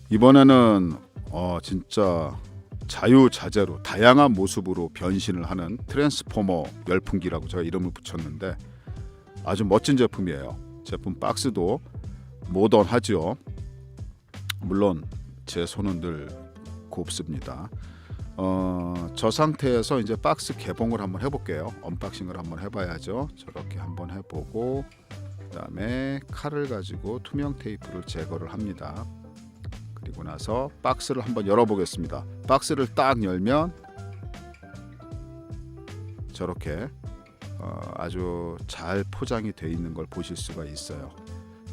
이번에는 진짜 자유자재로 다양한 모습으로 변신을 하는 트랜스포머 열풍기라고 제가 이름을 붙였는데 아주 멋진 제품이에요. 제품 박스도 모던하죠. 물론 제 손은 늘 곱습니다. 저 상태에서 이제 박스 개봉을 한번 해볼게요. 언박싱을 한번 해봐야죠. 저렇게 한번 해보고 그다음에 칼을 가지고 투명 테이프를 제거를 합니다. 그리고 나서 박스를 한번 열어보겠습니다. 박스를 딱 열면 저렇게 아주 잘 포장이 되어 있는 걸 보실 수가 있어요.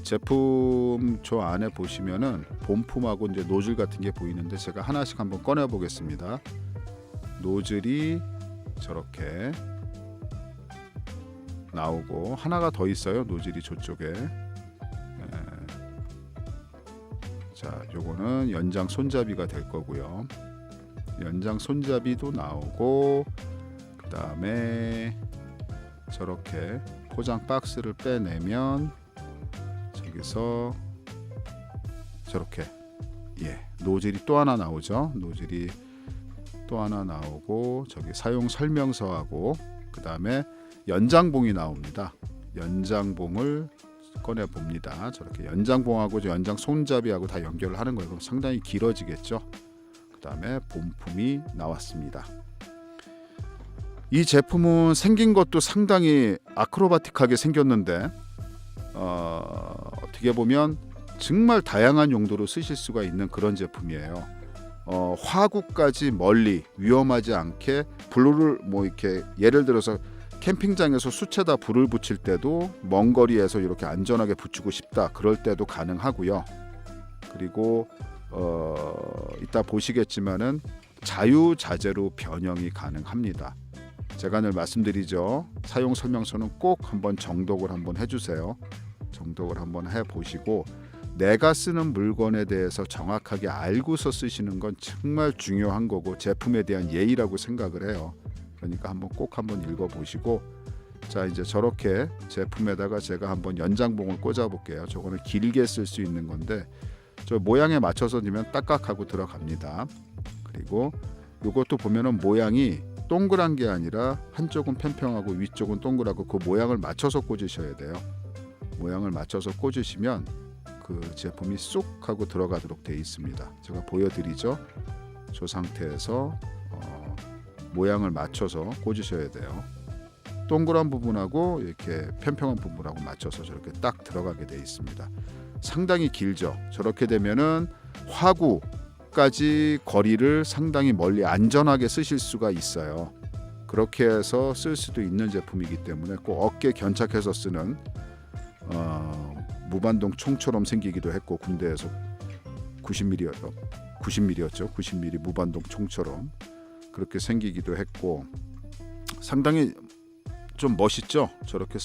제품 저 안에 보시면은 본품하고 이제 노즐 같은 게 보이는데 제가 하나씩 한번 꺼내 보겠습니다. 노즐이 저렇게 나오고 하나가 더 있어요. 노즐이 저쪽에. 자, 요거는 연장 손잡이가 될 거고요. 연장 손잡이도 나오고 그다음에 저렇게 포장 박스를 빼내면 저기서 저렇게 노즐이 또 하나 나오죠. 노즐이 또 하나 나오고 저기 사용 설명서하고 그다음에 연장봉이 나옵니다. 연장봉을 꺼내 봅니다. 저렇게 연장봉하고 연장 손잡이하고 다 연결을 하는 거예요. 그럼 상당히 길어지겠죠. 그다음에 본품이 나왔습니다. 이 제품은 생긴 것도 상당히 아크로바틱하게 생겼는데 어떻게 보면 정말 다양한 용도로 쓰실 수가 있는 그런 제품이에요. 화구까지 멀리 위험하지 않게 불을 이렇게 예를 들어서 캠핑장에서 수채다 불을 붙일 때도 먼 거리에서 이렇게 안전하게 붙이고 싶다 그럴 때도 가능하고요. 그리고 이따 보시겠지만은 자유자재로 변형이 가능합니다. 제가 늘 말씀드리죠. 사용 설명서는 꼭 한번 정독을 한번 해주세요. 정독을 한번 해보시고 내가 쓰는 물건에 대해서 정확하게 알고서 쓰시는 건 정말 중요한 거고 제품에 대한 예의라고 생각을 해요. 그러니까 꼭 한번 읽어보시고 자 이제 저렇게 제품에다가 제가 한번 연장봉을 꽂아 볼게요. 저거는 길게 쓸 수 있는 건데 저 모양에 맞춰서 넣으면 딱딱하고 들어갑니다. 그리고 이것도 보면은 모양이 동그란 게 아니라 한쪽은 평평하고 위쪽은 동그랗고 그 모양을 맞춰서 꽂으셔야 돼요. 모양을 맞춰서 꽂으시면 그 제품이 쑥 하고 들어가도록 되어 있습니다. 제가 보여드리죠. 저 상태에서 모양을 맞춰서 꽂으셔야 돼요. 동그란 부분하고 이렇게 평평한 부분하고 맞춰서 저렇게 딱 들어가게 되어 있습니다. 상당히 길죠. 저렇게 되면은 화구까지 거리를 상당히 멀리 안전하게 쓰실 수가 있어요. 그렇게 해서 쓸 수도 있는 제품이기 때문에 꼭 어깨 견착해서 쓰는 무반동 총처럼 생기기도 했고 군대에서 90mm였죠. 90mm 무반동 총처럼 그렇게 생기기도 했고 상당히 좀 멋있죠. 저렇게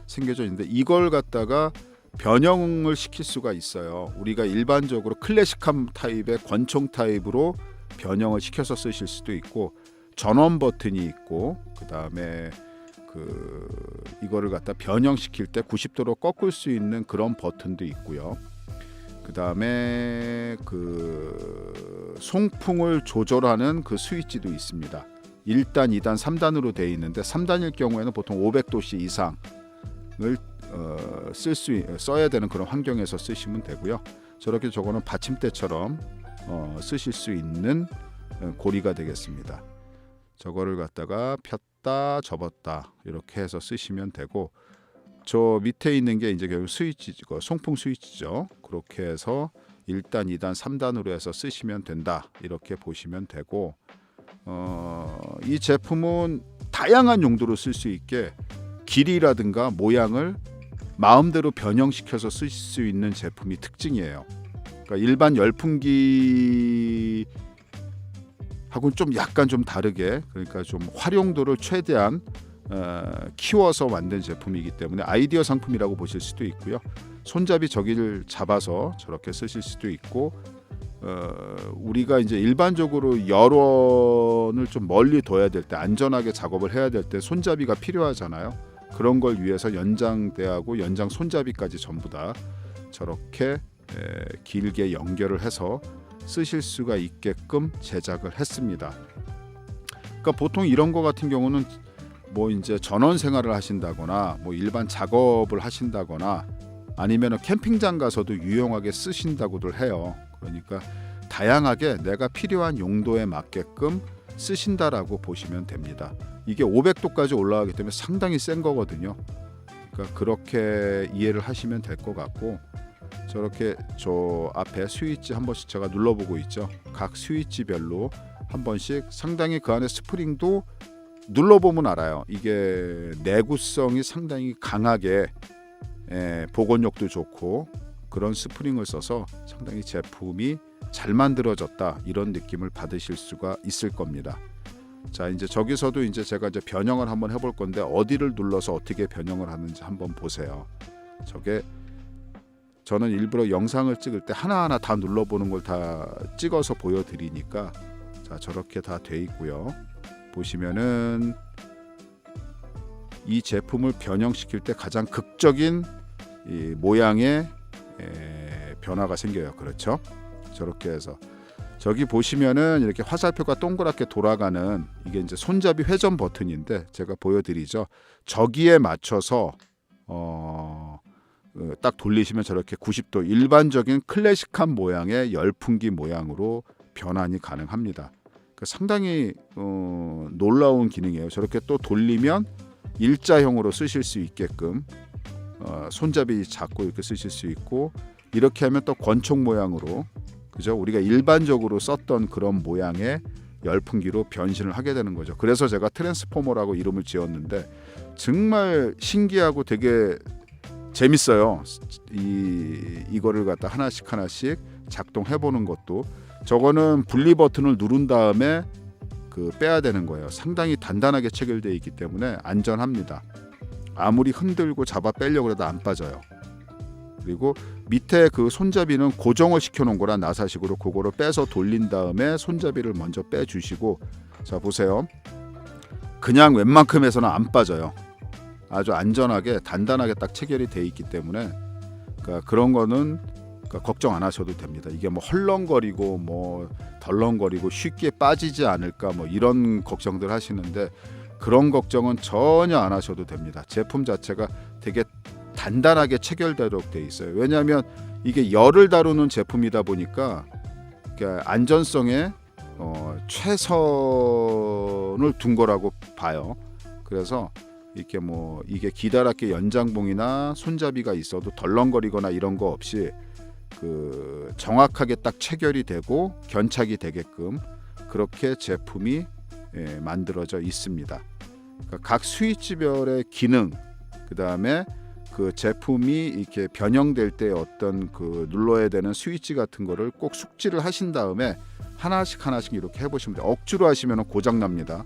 생겨져 있는데 이걸 갖다가 변형을 시킬 수가 있어요. 우리가 일반적으로 클래식한 타입의 권총 타입으로 변형을 시켜서 쓰실 수도 있고 전원 버튼이 있고 그다음에 이거를 갖다 변형시킬 때 90도로 꺾을 수 있는 그런 버튼도 있고요. 그다음에 송풍을 조절하는 그 스위치도 있습니다. 1단, 2단, 3단으로 되어 있는데 3단일 경우에는 보통 500도씨 이상을 써야 되는 그런 환경에서 쓰시면 되고요. 저렇게 저거는 받침대처럼 쓰실 수 있는 고리가 되겠습니다. 저거를 갖다가 폈다 접었다 이렇게 해서 쓰시면 되고 저 밑에 있는 게 이제 결국 스위치고 송풍 스위치죠. 그렇게 해서 1단, 2단, 3단으로 해서 쓰시면 된다. 이렇게 보시면 되고 이 제품은 다양한 용도로 쓸 수 있게 길이라든가 모양을 마음대로 변형시켜서 쓸 수 있는 제품이 특징이에요. 그러니까 일반 열풍기 하고는 좀 약간 좀 다르게 그러니까 좀 활용도를 최대한 키워서 만든 제품이기 때문에 아이디어 상품이라고 보실 수도 있고요. 손잡이 저기를 잡아서 저렇게 쓰실 수도 있고 우리가 이제 일반적으로 열원을 좀 멀리 둬야 될 때 안전하게 작업을 해야 될 때 손잡이가 필요하잖아요. 그런 걸 위해서 연장대하고 연장 손잡이까지 전부 다 저렇게 길게 연결을 해서 쓰실 수가 있게끔 제작을 했습니다. 그러니까 보통 이런 거 같은 경우는 뭐 이제 전원 생활을 하신다거나 뭐 일반 작업을 하신다거나 아니면 캠핑장 가서도 유용하게 쓰신다고들 해요. 그러니까 다양하게 내가 필요한 용도에 맞게끔 쓰신다라고 보시면 됩니다. 이게 500도까지 올라가기 때문에 상당히 센 거거든요. 그러니까 그렇게 이해를 하시면 될 것 같고, 저렇게 저 앞에 스위치 한 번씩 제가 눌러보고 있죠. 각 스위치별로 한 번씩 상당히 그 안에 스프링도 눌러보면 알아요. 이게 내구성이 상당히 강하게 복원력도 좋고 그런 스프링을 써서 상당히 제품이 잘 만들어졌다, 이런 느낌을 받으실 수가 있을 겁니다. 자, 이제 저기서도 이제 제가 이제 변형을 한번 해볼 건데 어디를 눌러서 어떻게 변형을 하는지 한번 보세요. 저게 저는 일부러 영상을 찍을 때 하나하나 다 눌러보는 걸 다 찍어서 보여드리니까, 자, 저렇게 다 돼 있고요. 보시면은 이 제품을 변형시킬 때 가장 극적인 이 모양의 변화가 생겨요. 그렇죠? 저렇게 해서 저기 보시면은 이렇게 화살표가 동그랗게 돌아가는, 이게 이제 손잡이 회전 버튼인데 제가 보여드리죠. 저기에 맞춰서 딱 돌리시면 저렇게 90도 일반적인 클래식한 모양의 열풍기 모양으로 변환이 가능합니다. 그러니까 상당히 놀라운 기능이에요. 저렇게 또 돌리면 일자형으로 쓰실 수 있게끔 손잡이 잡고 이렇게 쓰실 수 있고, 이렇게 하면 또 권총 모양으로, 그죠? 우리가 일반적으로 썼던 그런 모양의 열풍기로 변신을 하게 되는 거죠. 그래서 제가 트랜스포머라고 이름을 지었는데 정말 신기하고 되게 재밌어요. 이거를 갖다 하나씩 작동해 보는 것도. 저거는 분리 버튼을 누른 다음에 그 빼야 되는 거예요. 상당히 단단하게 체결되어 있기 때문에 안전합니다. 아무리 흔들고 잡아 빼려고 해도 안 빠져요. 그리고 밑에 그 손잡이는 고정을 시켜놓은 거라 나사식으로 그거를 빼서 돌린 다음에 손잡이를 먼저 빼주시고, 자 보세요. 그냥 웬만큼 해서는 안 빠져요. 아주 안전하게 단단하게 딱 체결이 돼 있기 때문에, 그러니까 그런 거는 걱정 안 하셔도 됩니다. 이게 뭐 헐렁거리고 뭐 덜렁거리고 쉽게 빠지지 않을까 뭐 이런 걱정들 하시는데, 그런 걱정은 전혀 안 하셔도 됩니다. 제품 자체가 되게 단단하게 체결되도록 돼 있어요. 왜냐하면 이게 열을 다루는 제품이다 보니까 안전성에 최선을 둔 거라고 봐요. 그래서 이렇게 뭐 이게 기다랗게 연장봉이나 손잡이가 있어도 덜렁거리거나 이런 거 없이 그 정확하게 딱 체결이 되고 견착이 되게끔 그렇게 제품이 만들어져 있습니다. 그러니까 각 스위치별의 기능, 그 다음에 그 제품이 이렇게 변형될 때 어떤 그 눌러야 되는 스위치 같은 거를 꼭 숙지를 하신 다음에 하나씩 이렇게 해보시면 돼요. 억지로 하시면 고장 납니다.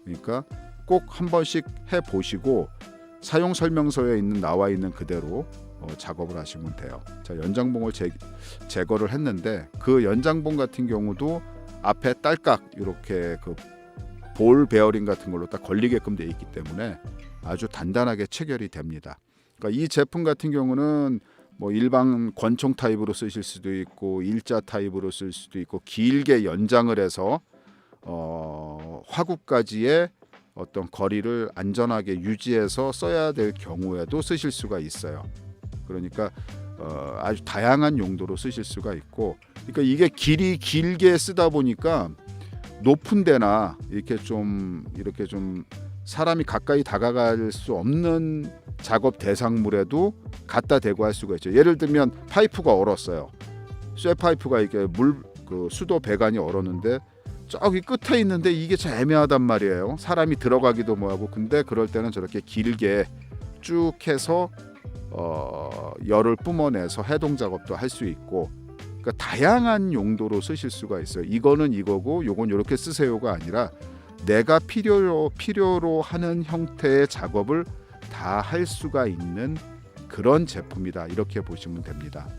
그러니까 꼭 한 번씩 해보시고 사용 설명서에 나와 있는 그대로 작업을 하시면 돼요. 자, 연장봉을 제거를 했는데 그 연장봉 같은 경우도 앞에 딸깍 이렇게 그 볼 베어링 같은 걸로 딱 걸리게끔 되어 있기 때문에 아주 단단하게 체결이 됩니다. 그러니까 이 제품 같은 경우는 뭐 일반 권총 타입으로 쓰실 수도 있고 일자 타입으로 쓸 수도 있고 길게 연장을 해서 화구까지의 어떤 거리를 안전하게 유지해서 써야 될 경우에도 쓰실 수가 있어요. 그러니까 아주 다양한 용도로 쓰실 수가 있고, 그러니까 이게 길이 길게 쓰다 보니까 높은 데나 이렇게 좀 사람이 가까이 다가갈 수 없는 작업 대상물에도 갖다 대고 할 수가 있죠. 예를 들면 파이프가 얼었어요. 쇠 파이프가 이게 그 수도 배관이 얼었는데 저기 끝에 있는데 이게 참 애매하단 말이에요. 사람이 들어가기도 뭐하고. 근데 그럴 때는 저렇게 길게 쭉 해서 열을 뿜어내서 해동 작업도 할 수 있고, 그러니까 다양한 용도로 쓰실 수가 있어요. 이거는 이거고 요건 이렇게 쓰세요가 아니라 내가 필요로 하는 형태의 작업을 다 할 수가 있는 그런 제품이다, 이렇게 보시면 됩니다.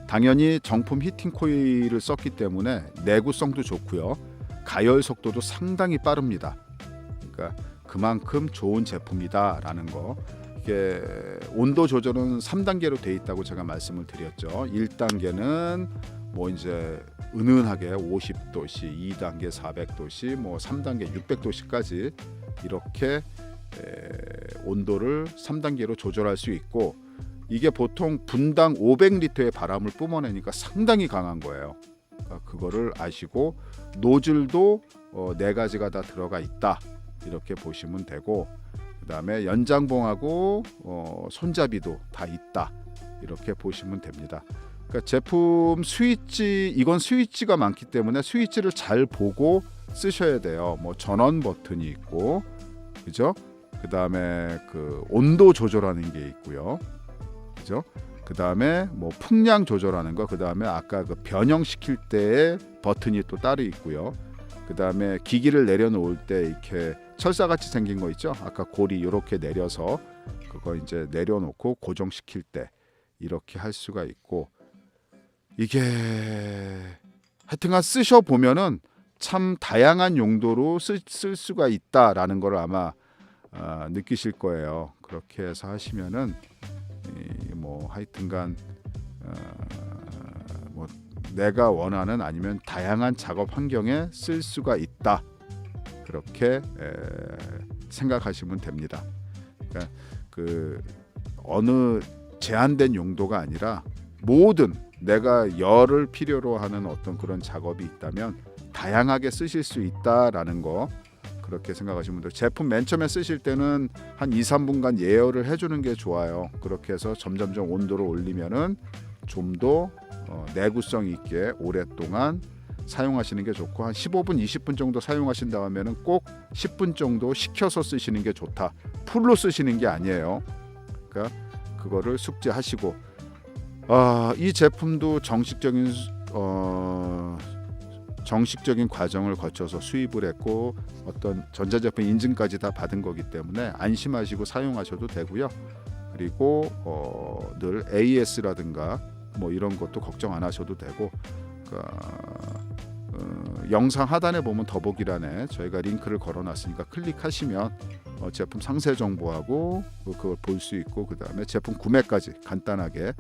당연히 정품 히팅 코일을 썼기 때문에 내구성도 좋고요, 가열 속도도 상당히 빠릅니다. 그러니까 그만큼 좋은 제품이다라는 거. 이게 온도 조절은 3단계로 돼 있다고 제가 말씀을 드렸죠. 1단계는 뭐 이제 은은하게 50도씨, 2단계 400도씨, 뭐 3단계 600도씨까지 이렇게 온도를 3단계로 조절할 수 있고, 이게 보통 분당 500리터의 바람을 뿜어내니까 상당히 강한 거예요. 그거를 아시고 노즐도 4가지가 다 들어가 있다 이렇게 보시면 되고, 그 다음에 연장봉하고 손잡이도 다 있다 이렇게 보시면 됩니다. 그러니까 제품 스위치, 이건 스위치가 많기 때문에 스위치를 잘 보고 쓰셔야 돼요. 뭐 전원 버튼이 있고, 그죠? 그 다음에 그 온도 조절하는 게 있고요, 그죠? 그 다음에 뭐 풍량 조절하는 거, 그 다음에 아까 그 변형시킬 때의 버튼이 또 따로 있고요. 그 다음에 기기를 내려놓을 때 이렇게 철사같이 생긴 거 있죠? 아까 고리 이렇게 내려서 그거 이제 내려놓고 고정시킬 때 이렇게 할 수가 있고, 이게 하여튼간 쓰셔 보면은 참 다양한 용도로 쓸 수가 있다라는 걸 아마 느끼실 거예요. 그렇게 해서 하시면은 뭐 하여튼간 뭐 내가 원하는 아니면 다양한 작업 환경에 쓸 수가 있다, 그렇게 생각하시면 됩니다. 그러니까 그 어느 제한된 용도가 아니라 모든 내가 열을 필요로 하는 어떤 그런 작업이 있다면 다양하게 쓰실 수 있다라는 거, 그렇게 생각하시면 돼요. 제품 맨 처음에 쓰실 때는 한 2-3분간 예열을 해주는 게 좋아요. 그렇게 해서 점점점 온도를 올리면은 좀 더 내구성 있게 오랫동안 사용하시는 게 좋고, 한 15분, 20분 정도 사용하신 다음에는 꼭 10분 정도 식혀서 쓰시는 게 좋다. 풀로 쓰시는 게 아니에요. 그러니까 그거를 숙지하시고, 이 제품도 정식적인 과정을 거쳐서 수입을 했고 어떤 전자제품 인증까지 다 받은 거기 때문에 안심하시고 사용하셔도 되고요. 그리고 늘 AS라든가 뭐 이런 것도 걱정 안 하셔도 되고, 영상 하단에 보면 더보기란에 저희가 링크를 걸어놨으니까 클릭하시면 제품 상세 정보하고 그걸 볼 수 있고, 그 다음에 제품 구매까지 간단하게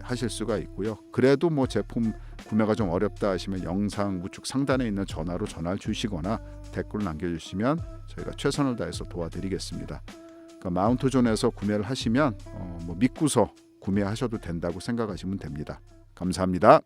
하실 수가 있고요. 그래도 뭐 제품 구매가 좀 어렵다 하시면 영상 우측 상단에 있는 전화로 전화를 주시거나 댓글 남겨주시면 저희가 최선을 다해서 도와드리겠습니다. 그러니까 마운트존에서 구매를 하시면 뭐 믿고서 구매하셔도 된다고 생각하시면 됩니다. 감사합니다.